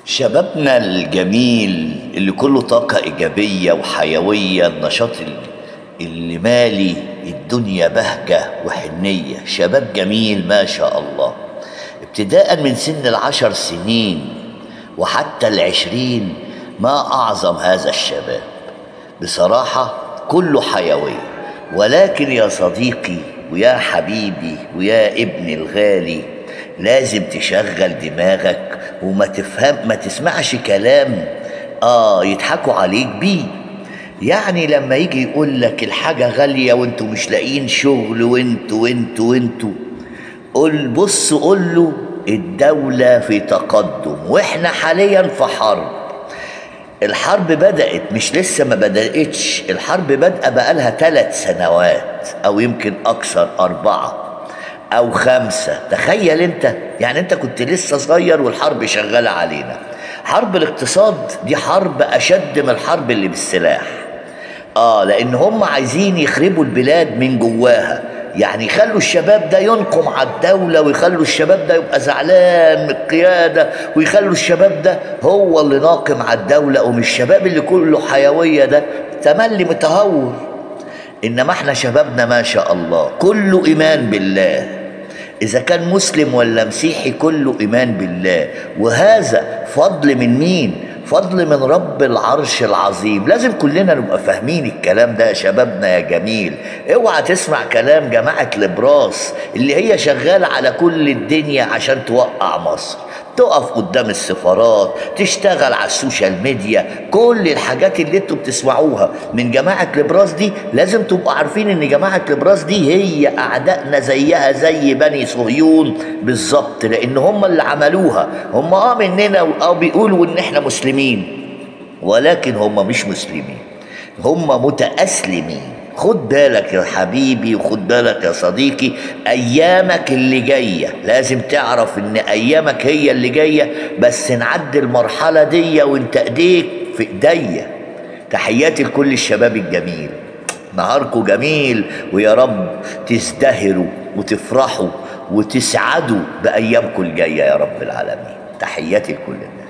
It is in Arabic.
شبابنا الجميل اللي كله طاقة إيجابية وحيوية، النشاط اللي مالي الدنيا بهجة وحنية. شباب جميل ما شاء الله، ابتداء من سن ال10 سنين وحتى ال20. ما أعظم هذا الشباب بصراحة، كله حيوية. ولكن يا صديقي ويا حبيبي ويا ابني الغالي، لازم تشغل دماغك ما تسمعش كلام يضحكوا عليك بيه. يعني لما يجي يقول لك الحاجة غالية وانتوا مش لاقيين شغل وانتوا قول له الدولة في تقدم واحنا حاليا في حرب. الحرب بدأت، مش لسه ما بدأتش، الحرب بدأ بقالها 3 سنوات او يمكن اكثر، 4 أو 5. تخيل انت، يعني انت كنت لسه صغير والحرب شغالة علينا. حرب الاقتصاد دي حرب أشد من الحرب اللي بالسلاح. لأن هم عايزين يخربوا البلاد من جواها، يعني يخلوا الشباب ده ينقم على الدولة، ويخلوا الشباب ده يبقى زعلان من القيادة، ويخلوا الشباب ده هو اللي ناقم على الدولة، ومش الشباب اللي كله حيوية ده تملي متهور. إنما احنا شبابنا ما شاء الله كله إيمان بالله، إذا كان مسلم ولا مسيحي كله إيمان بالله. وهذا فضل من مين؟ فضل من رب العرش العظيم. لازم كلنا نبقى فاهمين الكلام ده يا شبابنا يا جميل. اوعى تسمع كلام جماعة لبراس اللي هي شغالة على كل الدنيا عشان توقع مصر، تقف قدام السفارات، تشتغل على السوشيال ميديا. كل الحاجات اللي انتوا بتسمعوها من جماعة لبراس دي، لازم تبقوا عارفين ان جماعة لبراس دي هي اعدائنا، زيها زي بني صهيون بالظبط، لان هم اللي عملوها. هم مننا بيقولوا ان احنا مسلمين، ولكن هم مش مسلمين، هم متأسلمين. خد بالك يا حبيبي وخد بالك يا صديقي، ايامك اللي جايه لازم تعرف ان ايامك هي اللي جايه، بس نعدي المرحله دي وانت ايديك في ايديا. تحياتي لكل الشباب الجميل، نهاركم جميل، ويا رب تزدهروا وتفرحوا وتسعدوا بايامكم الجايه يا رب العالمين. تحياتي لكل الناس.